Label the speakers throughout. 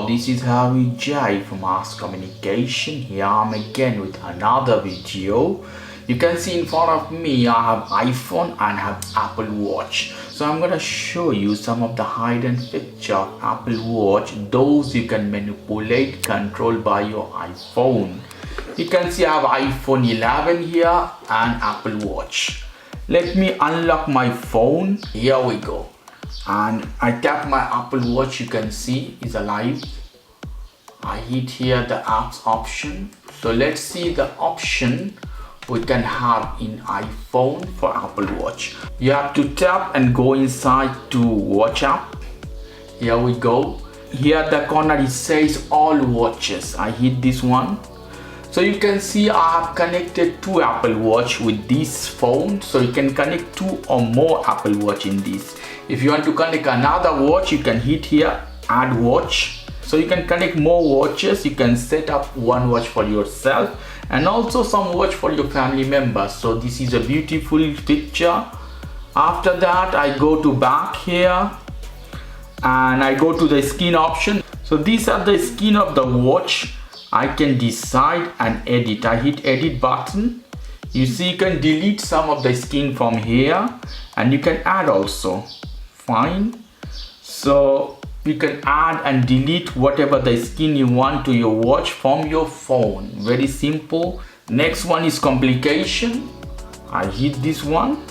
Speaker 1: Hello, this is Harry J from Communication. Here I'm again with another video. You can see in front of me I have iPhone and have Apple Watch. So I'm gonna show you some of the hidden features of Apple Watch. Those you can manipulate, control by your iPhone. You can see I have iPhone 11 here and Apple Watch. Let me unlock my phone. Here we go. And I tap my Apple Watch, you can see is alive. I hit here the apps option. So let's see the option we can have in iPhone for Apple Watch. You have to tap and go inside to Watch app. Here we go. Here at the corner it says all watches. I hit this one. So you can see I have connected two Apple Watch with this phone. So you can connect two or more Apple Watch in this. If you want to connect another watch, you can hit here add watch. So you can connect more watches. You can set up one watch for yourself and also some watch for your family members. So this is a beautiful picture. After that I go to back here and I go to the skin option. So these are the skin of the watch. I can decide and edit. I hit edit button. You see you can delete some of the skin from here and you can add also. Fine. So you can add and delete whatever the skin you want to your watch from your phone. Very simple. Next one is complication. I hit this one.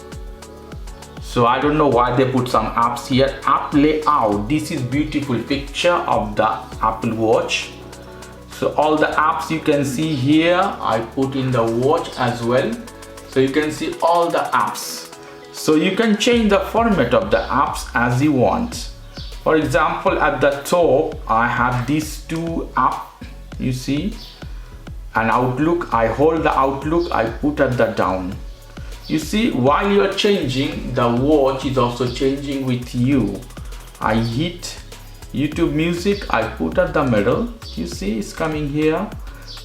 Speaker 1: So I don't know why they put some apps here. App layout. This is beautiful picture of the Apple Watch. So all the apps you can see here, I put in the watch as well. So you can see all the apps. So you can change the format of the apps as you want. For example, at the top, I have these two apps, you see, an Outlook. I hold the Outlook, I put at the down. You see, while you're changing, the watch is also changing with you. I hit YouTube music, I put at the middle. You see, it's coming here.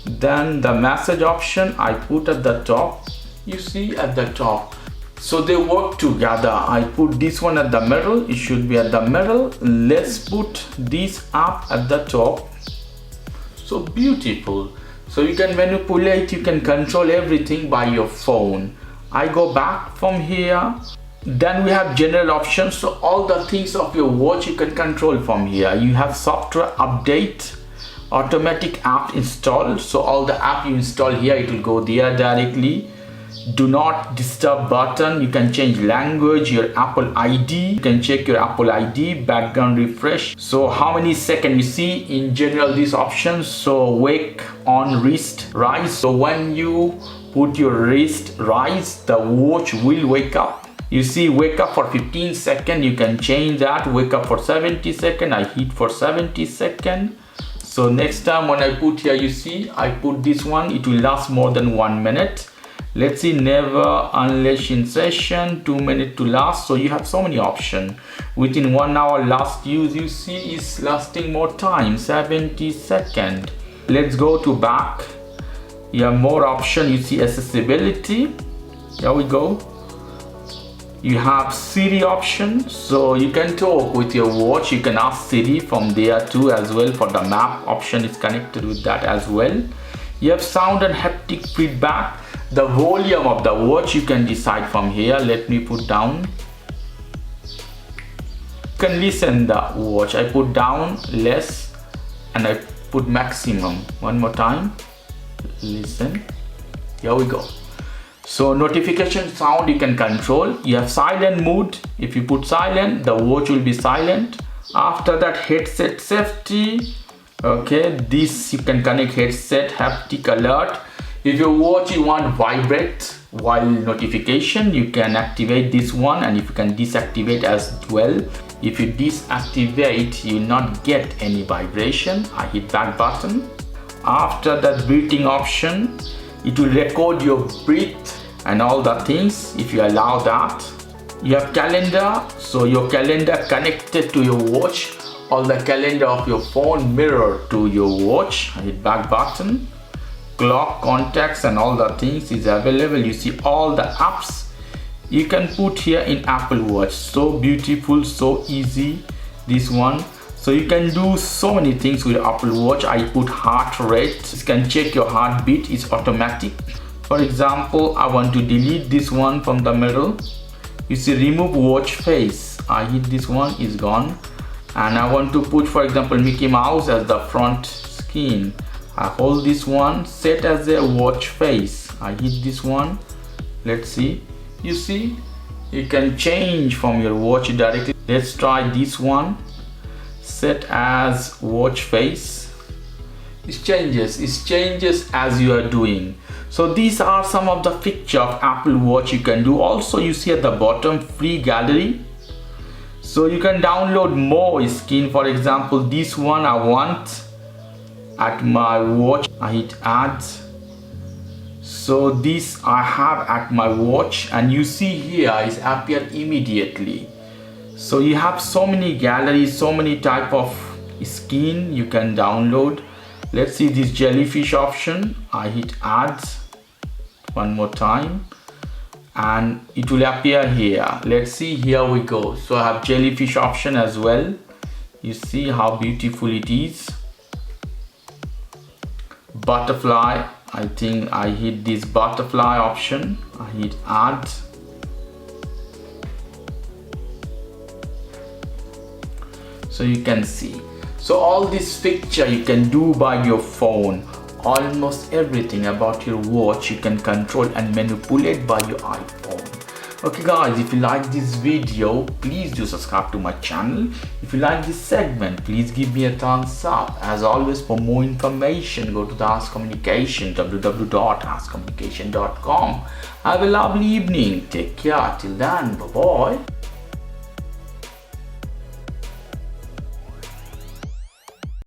Speaker 1: Then the message option, I put at the top. You see, at the top. So they work together. I put this one at the middle. It should be at the middle. Let's put this app at the top. So beautiful. So you can manipulate, you can control everything by your phone. I go back from here. Then we have general options. So all the things of your watch you can control from here. You have software update, automatic app install. So all the app you install here, it will go there directly. Do not disturb button. You can change language, your Apple ID. You can check your Apple ID, background refresh. So how many seconds you see in general these options. So wake on wrist rise. So when you put your wrist rise, the watch will wake up. You see wake up for 15 seconds. You can change that. Wake up for 70 seconds. I hit for 70 seconds. So next time when I put here, you see I put this one. It will last more than 1 minute. Let's see, never unleash in session, 2 minutes to last. So you have so many options. Within 1 hour last use, you see is lasting more time, 70 seconds. Let's go to back. You have more options. You see accessibility. Here we go. You have Siri option. So you can talk with your watch. You can ask Siri from there too as well. For the map option is connected with that as well. You have sound and haptic feedback. The volume of the watch you can decide from here. Let me put down. You can listen the watch. I put down, less, and I put maximum. One more time. Listen. Here we go. So notification sound you can control. You have silent mode. If you put silent, the watch will be silent. After that, headset safety. Okay, this you can connect headset, haptic alert. If your watch you want vibrate while notification, you can activate this one, and if you can deactivate as well. If you deactivate, you will not get any vibration. I hit back button. After that breathing option, it will record your breath and all the things if you allow that. You have calendar, so your calendar connected to your watch. All the calendar of your phone mirror to your watch. I hit back button. Clock, contacts and all the things is available. You see all the apps you can put here in Apple Watch. So beautiful, so easy this one. So you can do so many things with Apple Watch. I put heart rate. You can check your heartbeat. It's automatic. For example, I want to delete this one from the middle. You see, remove watch face. I hit this one, is gone. And I want to put, for example, Mickey Mouse as the front screen. I hold this one, set as a watch face. I hit this one. Let's see. You see, you can change from your watch directly. Let's try this one. Set as watch face. It changes as you are doing. So these are some of the features of Apple Watch you can do. Also, you see at the bottom, free gallery. So you can download more skin. For example, this one I want at my watch. I hit add. So this I have at my watch, and you see here is appear immediately. So you have so many galleries, so many type of skin you can download. Let's see this jellyfish option. I hit add one more time and it will appear here. Let's see, here we go. So I have jellyfish option as well. You see how beautiful it is. Butterfly, I think I hit this butterfly option. I hit add. So you can see. So all this feature you can do by your phone. Almost everything about your watch you can control and manipulate by your iPhone. Okay guys, if you like this video, please do subscribe to my channel. If you like this segment, please give me a thumbs up. As always, for more information, go to the Ask Communication, www.askcommunication.com. Have a lovely evening. Take care. Till then, bye bye.